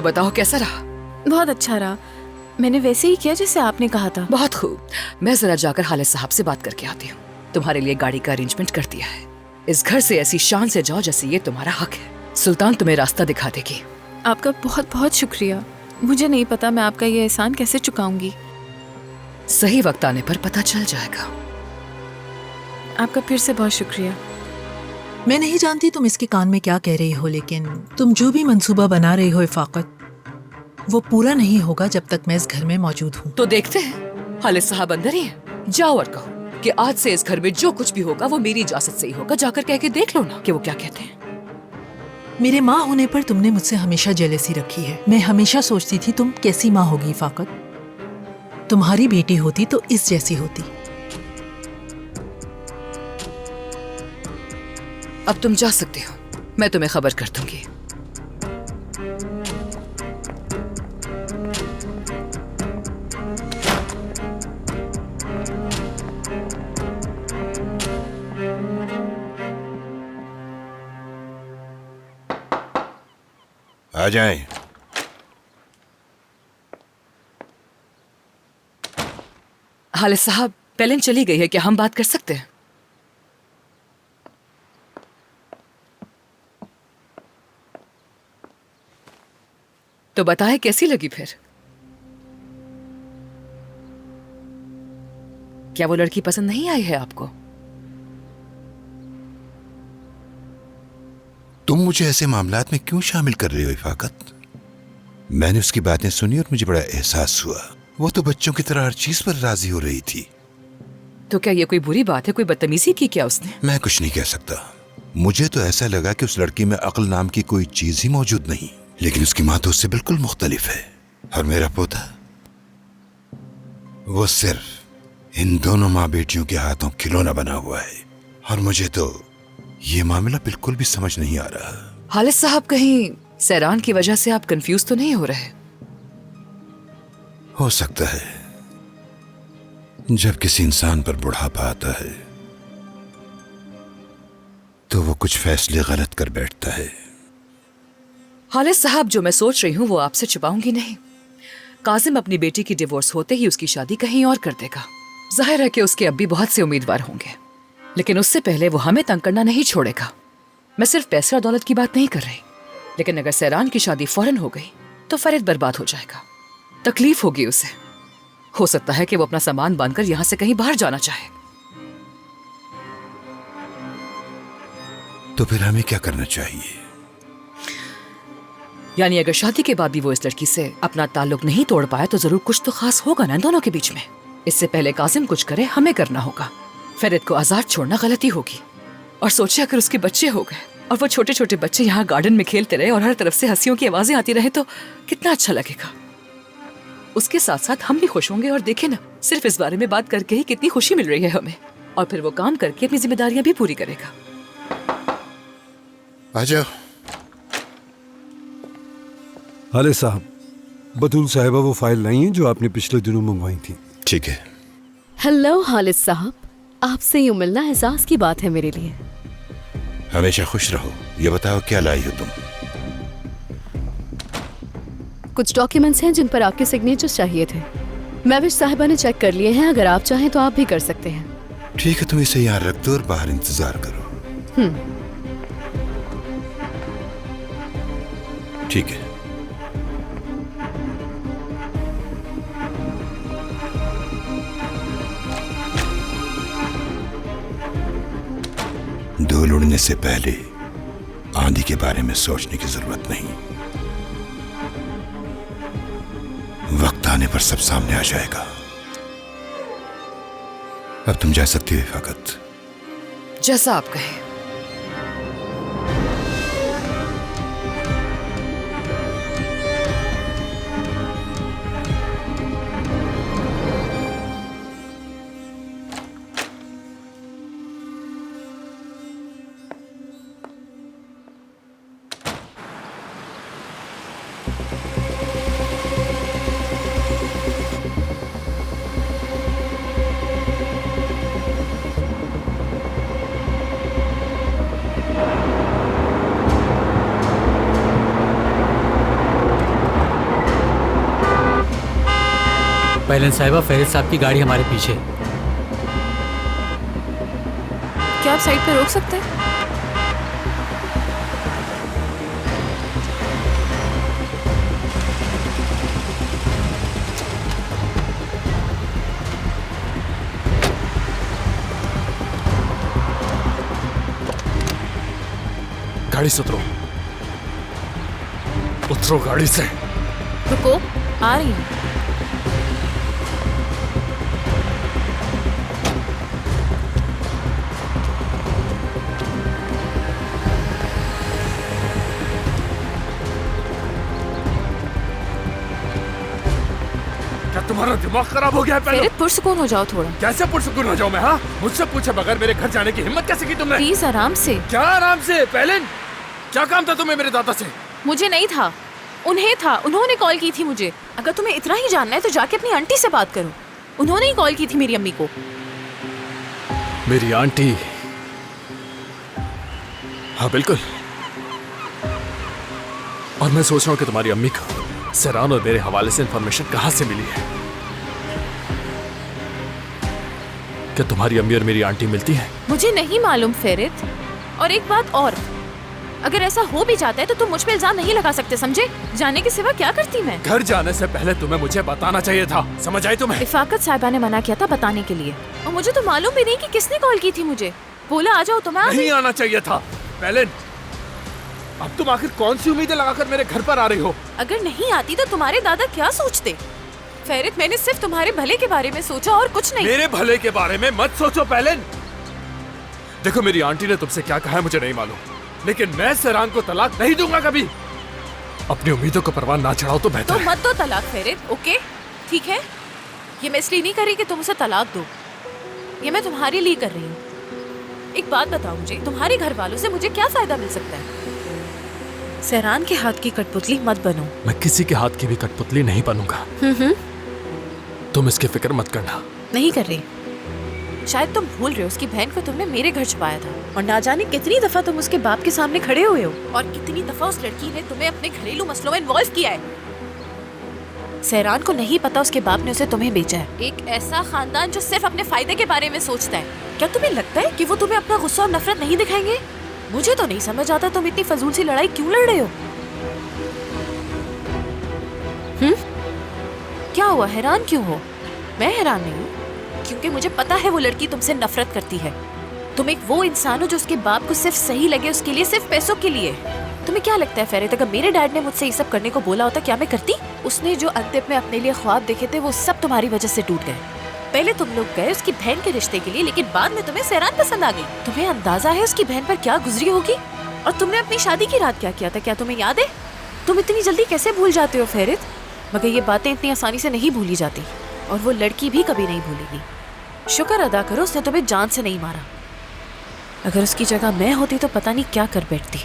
तो बताओ कैसा रहा? बहुत अच्छा रहा। मैंने वैसे ही किया जैसे आपने कहा था। बहुत खूब। मैं जरा जाकर खालिद साहब से बात करके आती हूँ। तुम्हारे लिए गाड़ी का अरेंजमेंट कर दिया है। इस घर से ऐसी शान से जाओ जैसे ये तुम्हारा हक है। सुल्तान तुम्हें रास्ता दिखा देगी। आपका बहुत बहुत शुक्रिया। मुझे नहीं पता मैं आपका ये एहसान कैसे चुकाऊंगी। सही वक्त आने पर पता चल जाएगा। आपका फिर से बहुत शुक्रिया। मैं नहीं जानती तुम इसके कान में क्या कह रही हो, लेकिन तुम जो भी मंसूबा बना रही हो इफाकत, वो पूरा नहीं होगा जब तक मैं इस घर में मौजूद हूँ। तो देखते हैं। खालिद साहब अंदर ही हैं। जाओ और कहो कि आज से इस घर में जो कुछ भी होगा वो मेरी इजाजत से ही होगा। जाकर कह के देख लो ना कि वो क्या कहते हैं। मेरे माँ होने पर तुमने मुझसे हमेशा जेलसी रखी है। मैं हमेशा सोचती थी तुम कैसी माँ होगी इफाकत। तुम्हारी बेटी होती तो इस जैसी होती। अब तुम जा सकते हो। मैं तुम्हें खबर कर दूंगी। आ जाएं। खालिद साहब, पेलिन चली गई है, क्या हम बात कर सकते हैं? तो बताएं कैसी लगी फिर? क्या वो लड़की पसंद नहीं आई है आपको? तुम मुझे ऐसे मामलात में क्यों शामिल कर रही हो इफाकत? मैंने उसकी बातें सुनी और मुझे बड़ा एहसास हुआ। वो तो बच्चों की तरह हर चीज पर राजी हो रही थी। तो क्या ये कोई बुरी बात है? कोई बदतमीजी की क्या उसने? मैं कुछ नहीं कह सकता। मुझे तो ऐसा लगा कि उस लड़की में अक्ल नाम की कोई चीज ही मौजूद नहीं, लेकिन उसकी माँ तो उससे बिल्कुल मुख्तलिफ है। और मेरा पोता, वो सिर्फ इन दोनों माँ बेटियों के हाथों खिलौना बना हुआ है। और मुझे तो ये मामला बिल्कुल भी समझ नहीं आ रहा। खालिद साहब, कहीं सैरान की वजह से आप कंफ्यूज तो नहीं हो रहे? हो सकता है। जब किसी इंसान पर बुढ़ापा आता है तो वो कुछ फैसले गलत कर बैठता है। खालिद साहब, जो मैं सोच रही हूँ वो आपसे छुपाऊंगी नहीं। काजिम अपनी बेटी की डिवोर्स होते ही उसकी शादी कहीं और कर देगा। जाहिर है कि उसके अब भी बहुत से उम्मीदवार होंगे, लेकिन उससे पहले वो हमें तंग करना नहीं छोड़ेगा। मैं सिर्फ पैसे और दौलत की बात नहीं कर रही, लेकिन अगर सैरान की शादी फौरन हो गई तो फरीद बर्बाद हो जाएगा। तकलीफ होगी उसे। हो सकता है कि वो अपना सामान बांधकर यहां से कहीं बाहर जाना चाहे। तो फिर हमें क्या करना चाहिए? यानी अगर शादी के बाद भी वो इस लड़की से अपना ताल्लुक नहीं तोड़ पाया तो जरूर कुछ तो खास होगा ना इन दोनों के बीच में। इससे पहले काजिम कुछ करे हमें करना होगा। फरीद को आजाद छोड़ना गलती होगी। और सोचे अगर उसके बच्चे हो गए और वो छोटे छोटे बच्चे यहाँ गार्डन में खेलते रहे और हर तरफ से हंसियों की आवाजें आती रहे तो कितना अच्छा लगेगा। उसके साथ साथ हम भी खुश होंगे। और देखे ना, सिर्फ इस बारे में बात करके ही कितनी खुशी मिल रही है हमें। और फिर वो काम करके अपनी जिम्मेदारियां भी पूरी करेगा। आ जाओ। खालिद साहब, बतूल साहिबा वो फाइल लाई है जो आपने पिछले दिनों मंगवाई थी। ठीक है। हेलो खालिद साहब, आपसे यूं मिलना एहसास की बात है मेरे लिए। हमेशा खुश रहो। ये बताओ क्या लाई हो तुम? कुछ डॉक्यूमेंट्स हैं जिन पर आपके सिग्नेचर्स चाहिए थे। महविश साहिबा ने चेक कर लिए हैं। अगर आप चाहें तो आप भी कर सकते हैं। ठीक है, तुम इसे यहाँ रख दो और बाहर इंतजार करो। ठीक है। धूल उड़ने से पहले आंधी के बारे में सोचने की जरूरत नहीं। वक्त आने पर सब सामने आ जाएगा। अब तुम जा सकती हो इफाकत। जैसा आप कहें। पहलन साहिबा, फैरिद साहब की गाड़ी हमारे पीछे है। क्या आप साइड पे रोक सकते हैं? गाड़ी से उतरो, उतरो गाड़ी से। रुको, आ रही हूँ। क्या तुम्हारा दिमाग खराब हो गया है? फेरित, पुरसुकून हो जाओ थोड़ा। कैसे पुरसुकून हो जाऊं मैं? हाँ, मुझसे पूछे बगैर मेरे घर जाने की हिम्मत कैसे की तुमने? प्लीज आराम से। क्या आराम से? पहले क्या काम था तुम्हें मेरे दादा से? मुझे नहीं था, उन्हें था। उन्होंने कॉल की थी मुझे। अगर तुम्हें इतना ही जानना है तो जाके अपनी आंटी से बात करो। उन्होंने ही कॉल की थी मेरी अम्मी को। मेरी आंटी? हाँ बिल्कुल। और मैं सोच रहा हूँ कि तुम्हारी अम्मी को सरान और मेरे हवाले से इंफॉर्मेशन कहाँ से मिली है? क्या तुम्हारी अम्मी और मेरी आंटी मिलती हैं? मुझे नहीं मालूम फेरित। और एक बात और, अगर ऐसा हो भी जाता है तो तुम मुझ पे इल्जाम नहीं लगा सकते, समझे? जाने के सिवा क्या करती मैं? घर जाने से पहले तुम्हें मुझे बताना चाहिए था, समझ आई तुम्हें? इफाकत साहिबा ने मना किया था बताने के लिए, और मुझे तो मालूम भी नहीं कि किसने कॉल की थी मुझे। बोला आ जाओ, तुम्हें नहीं आना चाहिए था। पहले अब तुम आखिर कौन सी उम्मीदें लगाकर मेरे घर पर आ रही हो? अगर नहीं आती तो तुम्हारे दादा क्या सोचते? फेरित, मैंने सिर्फ तुम्हारे भले के बारे में सोचा और कुछ नहीं। मेरे भले के बारे में मत सोचो पहले। देखो, मेरी आंटी ने तुमसे क्या कहा है मुझे नहीं मालूम, लेकिन मैं सरान को तलाक नहीं दूंगा कभी। अपनी उम्मीदों को परवाह ना चढ़ाओ तो बेहतर तो है। मत दो तलाक फेरित, ओके? ठीक है, ये मैं इसलिए नहीं कर रही कि तुम उसे तलाक दो, ये मैं तुम्हारे लिए कर रही हूँ। एक बात बताओ मुझे, तुम्हारे घर वालों से मुझे क्या फायदा मिल सकता है? सहरान के हाथ की कठपुतली मत बनो। मैं किसी के हाथ की भी कठपुतली नहीं बनूंगा। तुम इसकी फिक्र मत करना। नहीं कर रही। शायद तुम भूल रहे हो, उसकी बहन को तुमने मेरे घर छुपाया था, और ना जाने कितनी दफा तुम उसके बाप के सामने खड़े हुए हो, और कितनी दफा उस लड़की ने तुम्हें अपने घरेलू मसलों में इन्वॉल्व किया है। सहरान को नहीं पता उसके बाप ने उसे तुम्हें बेचा है। एक ऐसा खानदान जो सिर्फ अपने फायदे के बारे में सोचता है। क्या तुम्हें लगता है कि वो तुम्हें अपना गुस्सा और नफरत नहीं दिखाएंगे? मुझे तो नहीं समझ आता तुम इतनी फजूल सी लड़ाई क्यों लड़ रहे हो। क्या हुआ, हैरान क्यों हो? मैं हैरान नहीं हूँ, क्योंकि मुझे पता है वो लड़की तुमसे नफरत करती है। तुम एक वो इंसान हो जो उसके बाप को सिर्फ सही लगे उसके लिए, सिर्फ पैसों के लिए। तुम्हें क्या लगता है फेरित, अगर मेरे डैड ने मुझसे ये सब करने को बोला होता क्या मैं करती? उसने जो अंतिम में अपने लिए ख्वाब देखे थे वो सब तुम्हारी वजह से टूट गए। पहले तुम लोग गए उसकी बहन के रिश्ते के लिए, लेकिन बाद में तुम्हें सहरान पसंद आ गई। तुम्हें अंदाजा है उसकी बहन पर क्या गुजरी होगी? और तुमने अपनी शादी की रात क्या किया था, क्या तुम्हें याद है? तुम इतनी जल्दी कैसे भूल जाते हो फेरित? मगर ये बातें इतनी आसानी से नहीं भूली जाती, और वो लड़की भी कभी नहीं भूलेगी। शुक्र अदा करो उसने तुम्हें जान से नहीं मारा। अगर उसकी जगह मैं होती तो पता नहीं क्या कर बैठती।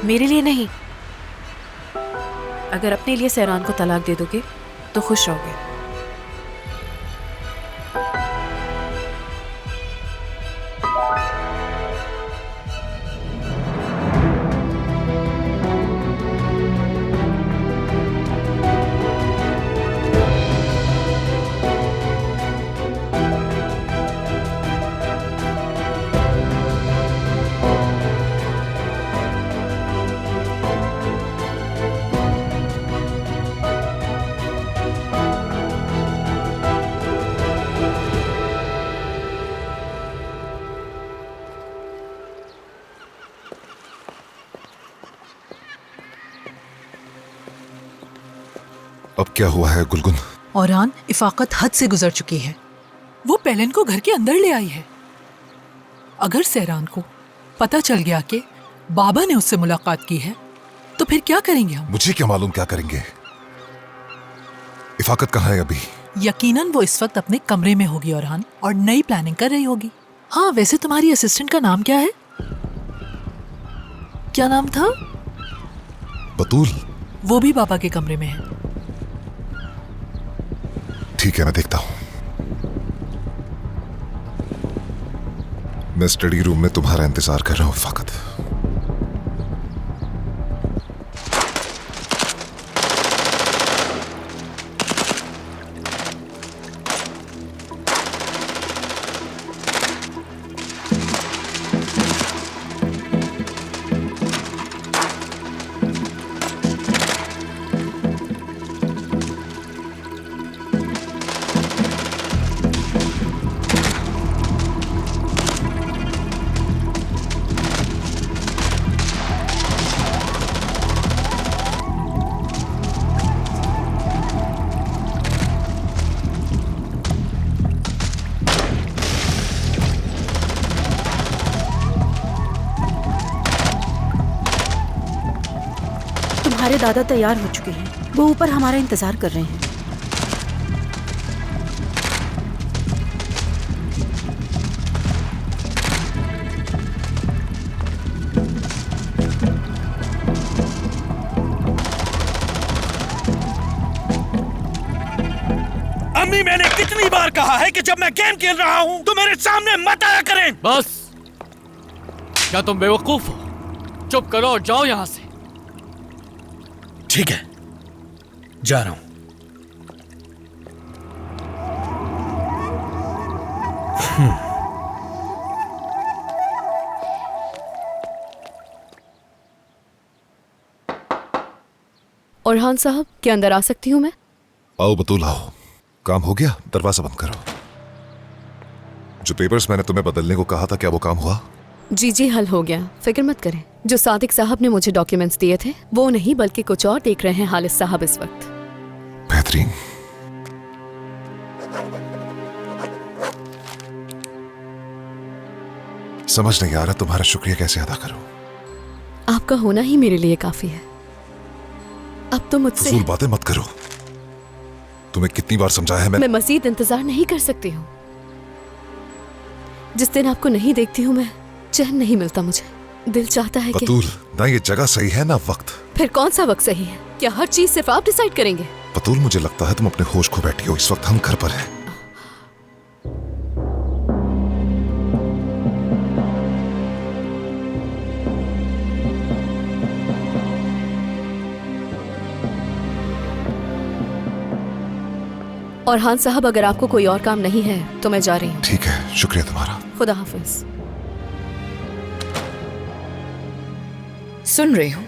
मेरे लिए नहीं, अगर अपने लिए सहरान को तलाक दे दोगे तो खुश रहोगे। अब क्या हुआ है गुलगुन? औरान, इफाकत हद से गुजर चुकी है। वो पेलन को घर के अंदर ले आई है। अगर सहरान को पता चल गया कि बाबा ने उससे मुलाकात की है तो फिर क्या करेंगे हम? मुझे क्या मालूम क्या करेंगे। इफाकत कहाँ है अभी? यकीनन वो इस वक्त अपने कमरे में होगी औरान, और नई प्लानिंग कर रही होगी। हाँ, वैसे तुम्हारी असिस्टेंट का नाम क्या है? क्या नाम था? बतूल। वो भी बाबा के कमरे में है। ठीक है, मैं देखता हूं। मैं स्टडी रूम में तुम्हारा इंतजार कर रहा हूं इफाकत। तुम्हारे दादा तैयार हो चुके हैं, वो ऊपर हमारा इंतजार कर रहे हैं। अम्मी, मैंने कितनी बार कहा है कि जब मैं गेम खेल रहा हूं तो मेरे सामने मत आया करें। बस, क्या तुम बेवकूफ हो? चुप करो और जाओ यहां से। ठीक है, जा रहा हूं। औरहान साहब, क्या अंदर आ सकती हूँ मैं? आओ बतूल, आओ। काम हो गया? दरवाजा बंद करो। जो पेपर्स मैंने तुम्हें बदलने को कहा था, क्या वो काम हुआ? जी जी, हल हो गया, फिक्र मत करें। जो सादिक साहब ने मुझे डॉक्यूमेंट्स दिए थे वो नहीं बल्कि कुछ और देख रहे हैं हालिस साहब इस वक्त। बेहतरीन। समझ नहीं आ रहा तुम्हारा शुक्रिया कैसे अदा करूं। आपका होना ही मेरे लिए काफी है। अब तो मुझसे फजूल बातें मत करो। तुम्हें कितनी बार समझाया है मैं मजीद इंतजार नहीं कर सकती हूँ। जिस दिन आपको नहीं देखती हूँ मैं चैन नहीं मिलता मुझे। दिल चाहता है कि बतूल, ना ये जगह सही है ना वक्त। फिर कौन सा वक्त सही है? क्या हर चीज सिर्फ आप डिसाइड करेंगे? बतूल, मुझे लगता है तुम अपने होश खो बैठी हो। इस वक्त हम घर पर हैं। और हान साहब, अगर आपको कोई और काम नहीं है तो मैं जा रही हूँ। ठीक है, शुक्रिया तुम्हारा। खुदा हाफिज। सुन रही हूँ।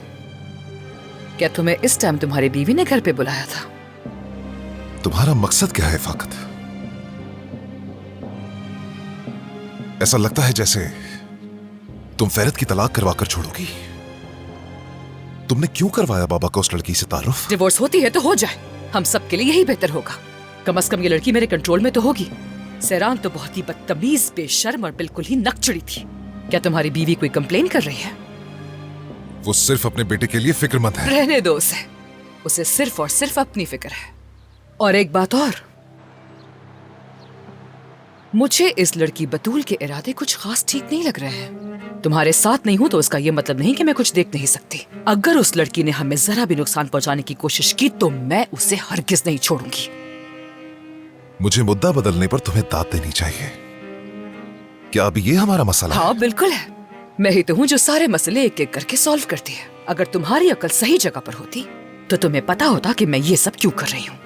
क्या तुम्हें इस टाइम तुम्हारी बीवी ने घर पे बुलाया था? तुम्हारा मकसद क्या है फाकत? ऐसा लगता है जैसे तुम फैरत की तलाक करवा कर छोड़ोगी। तुमने क्यों करवाया बाबा को उस लड़की से तारुफ? डिवोर्स होती है तो हो जाए, हम सबके लिए यही बेहतर होगा। कम से कम ये लड़की मेरे कंट्रोल में तो होगी। सहरान तो बहुत ही बदतमीज, बेशर्म और बिल्कुल ही नकचड़ी थी। क्या तुम्हारी बीवी कोई कंप्लेन कर रही है? वो सिर्फ अपने बेटे के लिए फिक्रमंद है। रहने दो उसे सिर्फ और सिर्फ अपनी फिक्र है। और एक बात और, मुझे इस लड़की बतूल के इरादे कुछ खास ठीक नहीं लग रहे हैं। तुम्हारे साथ नहीं हूं तो इसका यह मतलब नहीं कि मैं कुछ देख नहीं सकती। अगर उस लड़की ने हमें जरा भी नुकसान पहुंचाने की कोशिश की तो मैं उसे हरगिज नहीं छोड़ूंगी। मुझे मुद्दा बदलने पर तुम्हें दाद देनी चाहिए। क्या अब ये हमारा मसला है? हाँ बिल्कुल है। मैं ही तो हूँ जो सारे मसले एक एक करके सॉल्व करती है। अगर तुम्हारी अकल सही जगह पर होती तो तुम्हें पता होता कि मैं ये सब क्यों कर रही हूँ।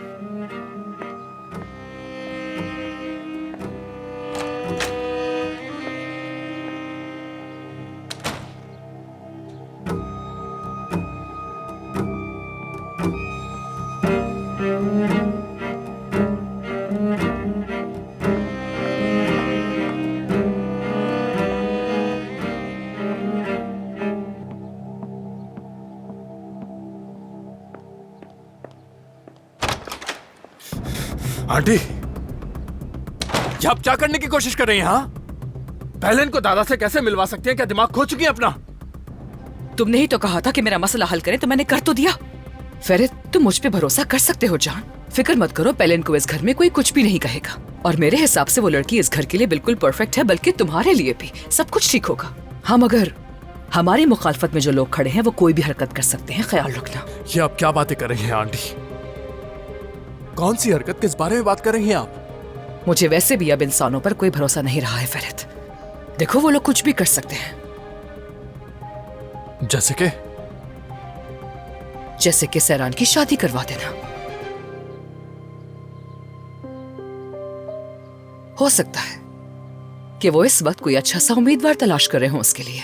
आंटी, ये आप क्या करने की कोशिश कर रही हैं? हाँ, पहले इनको दादा से कैसे मिलवा सकती हैं? क्या दिमाग खो चुकी हैं अपना? तुमने ही तो कहा था कि मेरा मसला हल करें तो मैंने कर तो दिया। फेरित, तुम मुझ पे भरोसा कर सकते हो जान। फिक्र मत करो, पेलेन को इस घर में कोई कुछ भी नहीं कहेगा। और मेरे हिसाब से वो लड़की इस घर के लिए बिल्कुल परफेक्ट है, बल्कि तुम्हारे लिए भी सब कुछ ठीक होगा। हम अगर हमारी मुखालफत में जो लोग खड़े हैं वो कोई भी हरकत कर सकते हैं, ख्याल रखना। ये आप क्या बातें कर रही हैं आंटी? कौन सी हरकत, किस बारे में बात कर रही हैं आप? मुझे वैसे भी अब इंसानों पर कोई भरोसा नहीं रहा है फेरित। देखो, वो लोग कुछ भी कर सकते हैं। जैसे कि सहरान की शादी करवा देना। हो सकता है कि वो इस वक्त कोई अच्छा सा उम्मीदवार तलाश कर रहे हो उसके लिए।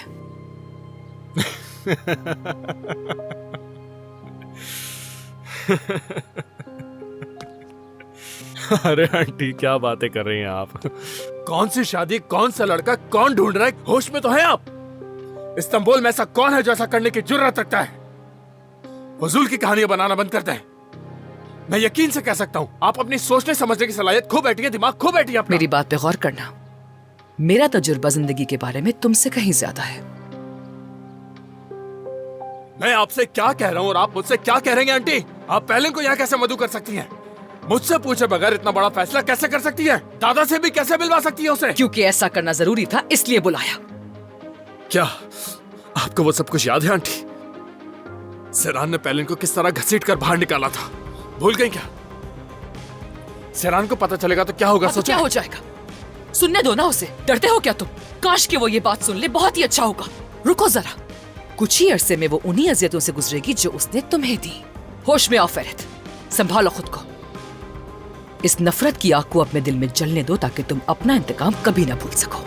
अरे आंटी, क्या बातें कर रही हैं आप? कौन सी शादी, कौन सा लड़का, कौन ढूंढ रहा है? होश में तो है आप? इस्तांबुल में ऐसा कौन है जो ऐसा करने की जुर्रत रखता है? फजूल की कहानियां बनाना बंद कर दें। मैं यकीन से कह सकता हूं, आप अपनी सोचने समझने की सलाहियत खो बैठी है, दिमाग खो बैठी है अपना। मेरी बात पे गौर करना। मेरा तजुर्बा जिंदगी के बारे में तुमसे कहीं ज्यादा है। मैं आपसे क्या कह रहा हूँ और आप मुझसे क्या कह रहे हैं आंटी? आप पेलिन को यहाँ कैसे मधु कर सकती हैं? मुझसे पूछे बगैर इतना बड़ा फैसला कैसे कर सकती है? दादा से भी कैसे मिलवा सकती है उसे? क्योंकि ऐसा करना जरूरी था, इसलिए बुलाया। क्या आपको वो सब कुछ याद है आंटी? सेरान ने पेलिन को किस तरह घसीट कर बाहर निकाला था, भूल गई क्या? सेरान को पता चलेगा तो क्या होगा? तो क्या हो जाएगा? सुनने दो ना उसे, डरते हो क्या तुम? काश कि वो ये बात सुन ले, बहुत ही अच्छा होगा। रुको जरा, कुछ ही अरसे में वो उन्हीं अजियतों से गुजरेगी जो उसने तुम्हें दी। होश में आओ फेरित, संभालो खुद को। इस नफरत की आग को अपने दिल में जलने दो ताकि तुम अपना इंतकाम कभी ना भूल सको।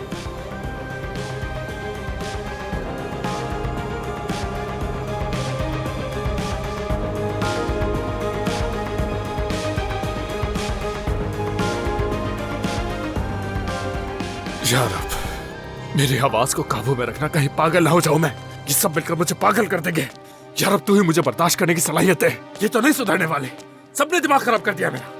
यार अब मेरी आवाज को काबू में रखना, कहीं पागल ना हो जाऊं मैं। ये सब मिलकर मुझे पागल कर देंगे। यार अब तू ही मुझे बर्दाश्त करने की सलाहियत है, ये तो नहीं सुधरने वाले। सबने दिमाग खराब कर दिया मेरा।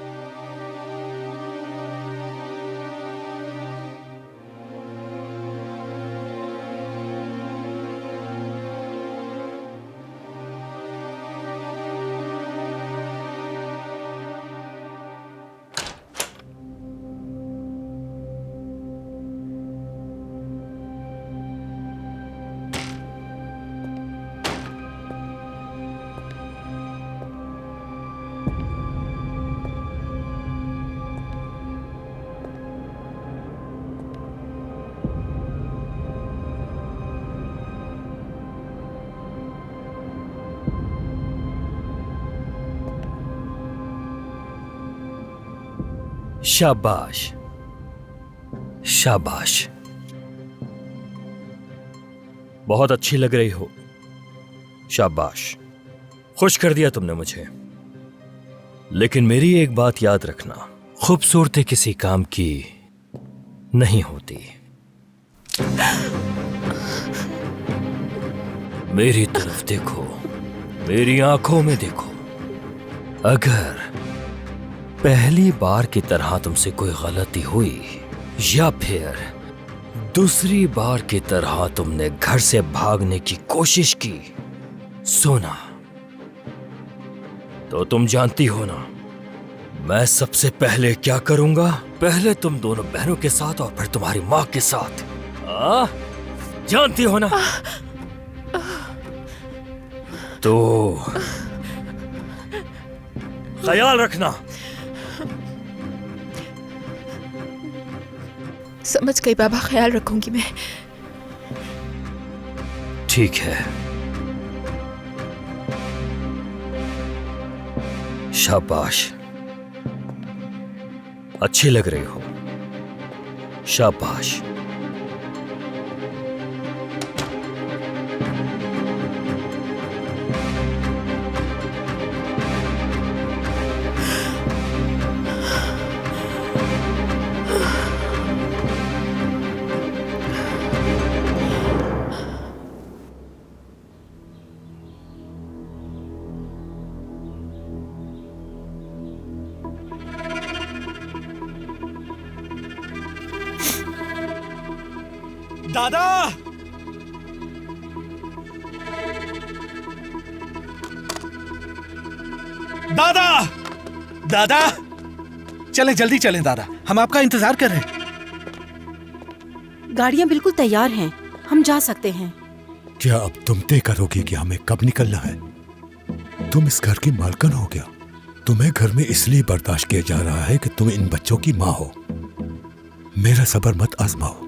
शाबाश शाबाश, बहुत अच्छी लग रही हो। शाबाश, खुश कर दिया तुमने मुझे। लेकिन मेरी एक बात याद रखना, खूबसूरती किसी काम की नहीं होती। मेरी तरफ देखो, मेरी आंखों में देखो। अगर पहली बार की तरह तुमसे कोई गलती हुई या फिर दूसरी बार की तरह तुमने घर से भागने की कोशिश की, सोना, तो तुम जानती हो ना मैं सबसे पहले क्या करूंगा? पहले तुम दोनों बहनों के साथ और फिर तुम्हारी मां के साथ। जानती हो ना? तो ख्याल रखना। समझ गई बाबा, ख्याल रखूंगी मैं। ठीक है, शाबाश, अच्छी लग रही हो। शाबाश। दादा, दादा, दादा, चलें, जल्दी चलें दादा, हम आपका इंतजार कर रहे हैं। गाड़ियां बिल्कुल तैयार हैं, हम जा सकते हैं। क्या अब तुम तय करोगी कि हमें कब निकलना है? तुम इस घर की मालकिन हो गया। तुम्हें घर में इसलिए बर्दाश्त किया जा रहा है कि तुम इन बच्चों की माँ हो। मेरा सब्र मत आजमाओ।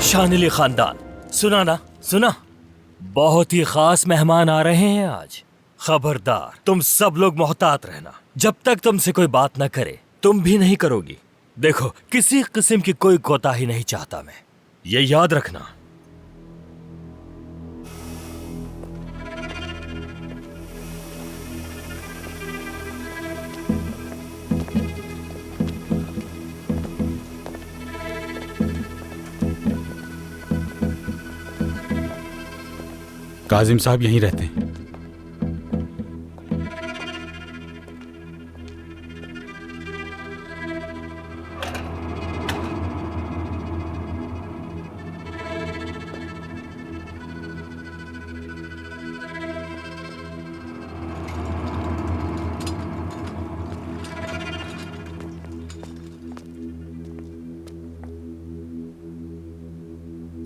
शान अली खानदान, सुना ना, सुना? बहुत ही खास मेहमान आ रहे हैं आज। खबरदार, तुम सब लोग मोहतात रहना। जब तक तुमसे कोई बात ना करे, तुम भी नहीं करोगी। देखो, किसी किस्म की कोई कोताही नहीं चाहता मैं, ये याद रखना। काजिम साहब यहीं रहते हैं।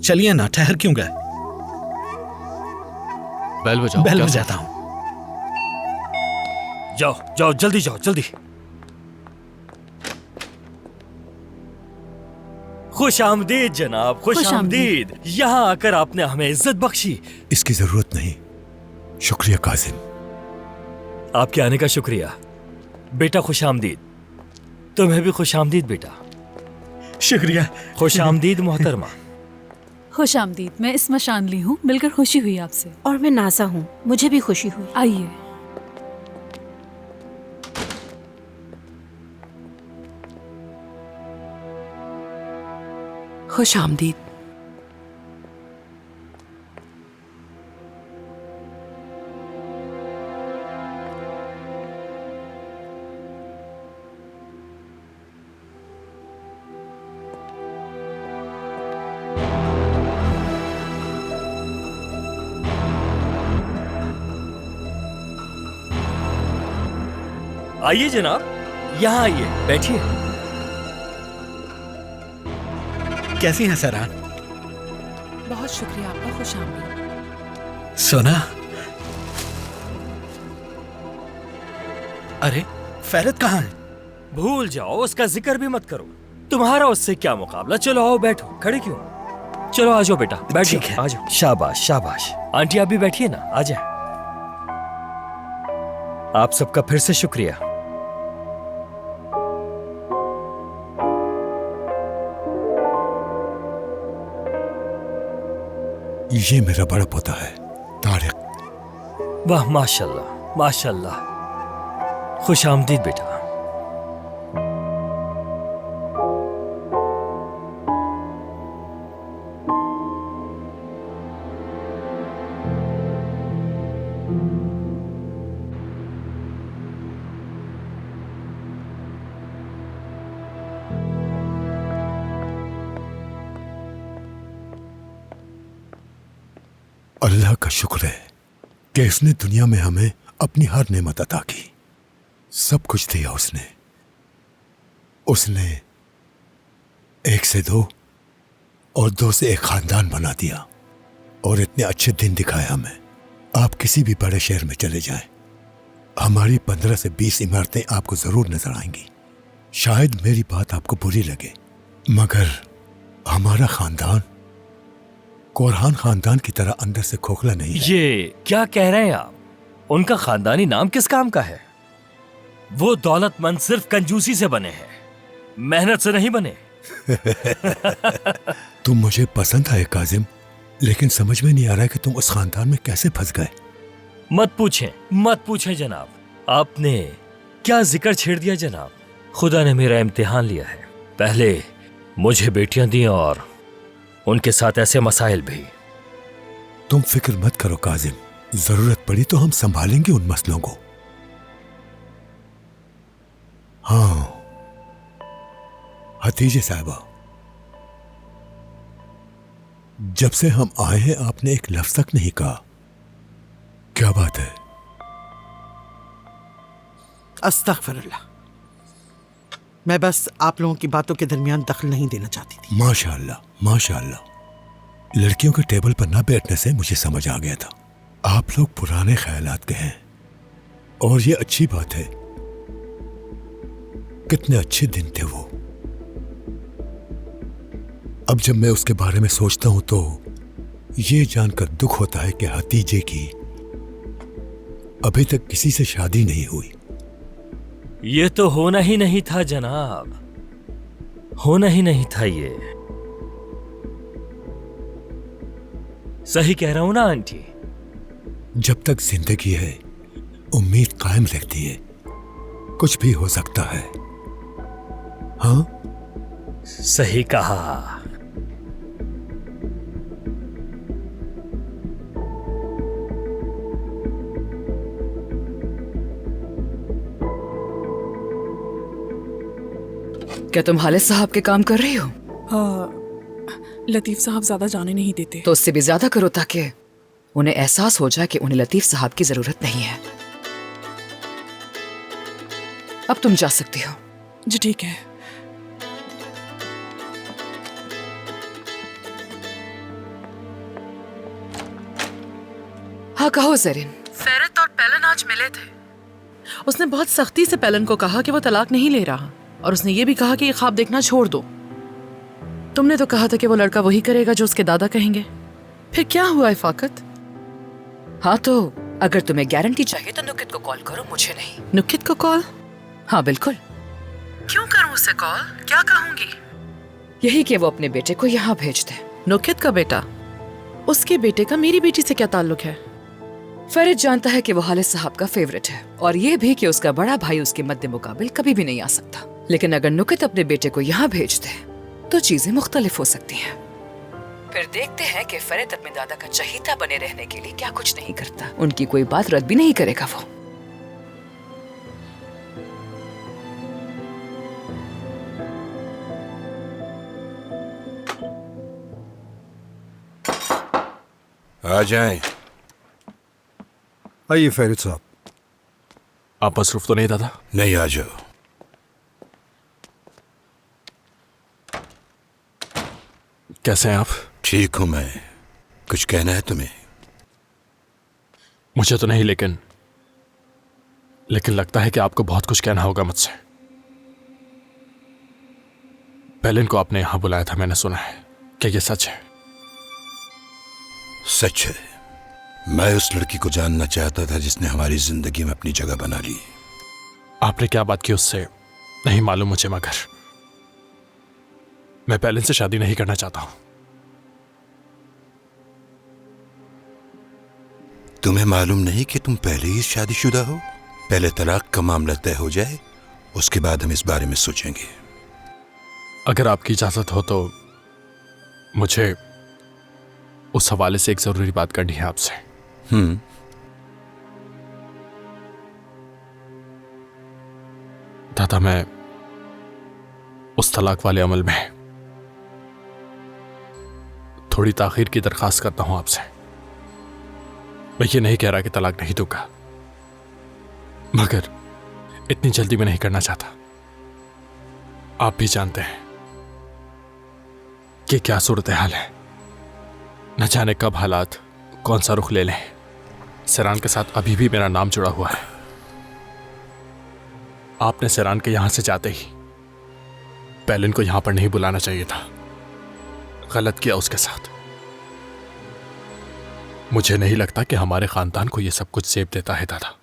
चलिए ना, ठहर क्यों गए? बेल बजाओ। बेल बजाता हूं। जाओ जाओ, जल्दी जाओ, जल्दी। खुश आमदीद जनाब, खुश आमदीद। यहाँ आकर आपने हमें इज्जत बख्शी। इसकी जरूरत नहीं। शुक्रिया काजिम। आपके आने का शुक्रिया। बेटा खुश आमदीद। तुम्हें भी खुश आमदीद बेटा। शुक्रिया। खुश आमदीद मोहतरमा। खुश आमदीद। मैं इसमा शानली हूँ, मिलकर खुशी हुई आपसे। और मैं नाज़ा हूँ, मुझे भी खुशी हुई। आइए। खुश आमदीद। आइए जनाब, यहाँ आइए, बैठिए। कैसी हैं सरान? बहुत शुक्रिया आपका, खुश आमदीद। सोना। अरे फैरत कहाँ है? भूल जाओ, उसका जिक्र भी मत करो। तुम्हारा उससे क्या मुकाबला। चलो आओ, बैठो। खड़े क्यों? चलो आ जाओ बेटा, बैठो। आ जाओ। शाबाश शाबाश। आंटी आप भी बैठिए ना, आ जाए। आप सबका फिर से शुक्रिया। ये मेरा बड़ा पोता है, तारिक। वाह, माशाल्लाह माशाल्लाह। खुश आमदीद बेटा। अल्लाह का शुक्र है कि इसने दुनिया में हमें अपनी हर नेमत अता की। सब कुछ दिया उसने। उसने 1 से 2 और 2 से 1 खानदान बना दिया और इतने अच्छे दिन दिखाए हमें। आप किसी भी बड़े शहर में चले जाएं, हमारी 15 से 20 इमारतें आपको जरूर नजर आएंगी। शायद मेरी बात आपको बुरी लगे, मगर हमारा खानदान कोरहान खानदान की तरह अंदर से खोखला नहीं है। ये क्या कह रहे हैं आप? उनका खानदानी नाम किस काम का है? वो दौलतमंद सिर्फ कंजूसी से बने हैं, मेहनत से नहीं बने। तुम मुझे पसंद आए काजिम, लेकिन समझ में नहीं आ रहा है कि तुम उस खानदान में कैसे फंस गए। मत पूछें जनाब। आपने क्या जिक्र छेड़ दिया जनाब। खुदा ने मेरा इम्तिहान लिया है। पहले मुझे बेटियां दी और उनके साथ ऐसे मसाइल भी। तुम फिक्र मत करो काजिम, जरूरत पड़ी तो हम संभालेंगे उन मसलों को। हाँ हतीजे साहिबा, जब से हम आए हैं आपने एक लफ्ज तक नहीं कहा। क्या बात है? अस्तगफिरुल्लाह, मैं बस आप लोगों की बातों के दरमियान दखल नहीं देना चाहती थी। माशाअल्लाह माशाअल्लाह। लड़कियों के टेबल पर न बैठने से मुझे समझ आ गया था आप लोग पुराने ख्यालात के हैं, और ये अच्छी बात है। कितने अच्छे दिन थे वो। अब जब मैं उसके बारे में सोचता हूं तो ये जानकर दुख होता है कि हतीजे की अभी तक किसी से शादी नहीं हुई। ये तो होना ही नहीं था जनाब, होना ही नहीं था ये। सही कह रहा हूं ना आंटी? जब तक जिंदगी है उम्मीद कायम रहती है, कुछ भी हो सकता है। हाँ, सही कहा। क्या तुम हालिद साहब के काम कर रही हो? लतीफ साहब ज्यादा जाने नहीं देते। तो उससे भी ज्यादा करो ताकि उन्हें एहसास हो जाए कि उन्हें लतीफ साहब की जरूरत नहीं है। अब तुम जा सकती हो। जी ठीक है। हाँ कहो ज़रीन। फेरत और पेलन आज मिले थे। उसने बहुत सख्ती से पेलन को कहा कि वो तलाक नहीं ले रहा, और उसने ये भी कहा कि ये ख्वाब देखना छोड़ दो। तुमने तो कहा था कि वो लड़का वही करेगा जो उसके दादा कहेंगे। फिर क्या हुआ इफाकत? हाँ तो अगर तुम्हें गारंटी चाहिए तो नुकित को कॉल करो, मुझे नहीं। नुकित को कॉल? हाँ बिल्कुल। क्यों करूं उसे कॉल? क्या कहूंगी? यही कि वो अपने बेटे को यहाँ भेज दे। नुकित का बेटा? उसके बेटे का मेरी बेटी से क्या ताल्लुक है? फरीद जानता है कि वो हालिद साहब का फेवरेट है, और ये भी कि उसका बड़ा भाई उसके मद्दे मुकाबिल कभी भी नहीं आ सकता। लेकिन अगर नुकित अपने बेटे को यहाँ भेज दे तो चीजें मुख्तलिफ हो सकती हैं। फिर देखते हैं कि फरीद अपने दादा का चहीता बने रहने के लिए क्या कुछ नहीं करता। उनकी कोई बात रद्द भी नहीं करेगा वो। आ जाएं। आइए फरीद साहब। आप मसरूफ तो नहीं दादा? नहीं, आ जाओ। कैसे हैं आप? ठीक हूं मैं। कुछ कहना है तुम्हें? मुझे तो नहीं, लेकिन लगता है कि आपको बहुत कुछ कहना होगा मुझसे। पेलिन को आपने यहां बुलाया था, मैंने सुना है। क्या ये सच है? सच है। मैं उस लड़की को जानना चाहता था जिसने हमारी जिंदगी में अपनी जगह बना ली। आपने क्या बात की उससे नहीं मालूम मुझे, मगर मैं पेलिन से शादी नहीं करना चाहता हूं। तुम्हें मालूम नहीं कि तुम पहले ही शादीशुदा हो? पहले तलाक का मामला तय हो जाए, उसके बाद हम इस बारे में सोचेंगे। अगर आपकी इजाजत हो तो मुझे उस हवाले से एक जरूरी बात करनी है आपसे। दादा, मैं उस तलाक वाले अमल में थोड़ी ताखीर की दरखास्त करता हूं आपसे। मैं ये नहीं कह रहा कि तलाक नहीं दूंगा, मगर इतनी जल्दी में नहीं करना चाहता। आप भी जानते हैं कि क्या सूरत हाल है। न जाने कब हालात कौन सा रुख ले लें। सेरान के साथ अभी भी मेरा नाम जुड़ा हुआ है। आपने सेरान के यहां से जाते ही पेलिन को यहां पर नहीं बुलाना चाहिए था। गलत किया उसके साथ। मुझे नहीं लगता कि हमारे खानदान को यह सब कुछ जेब देता है दादा।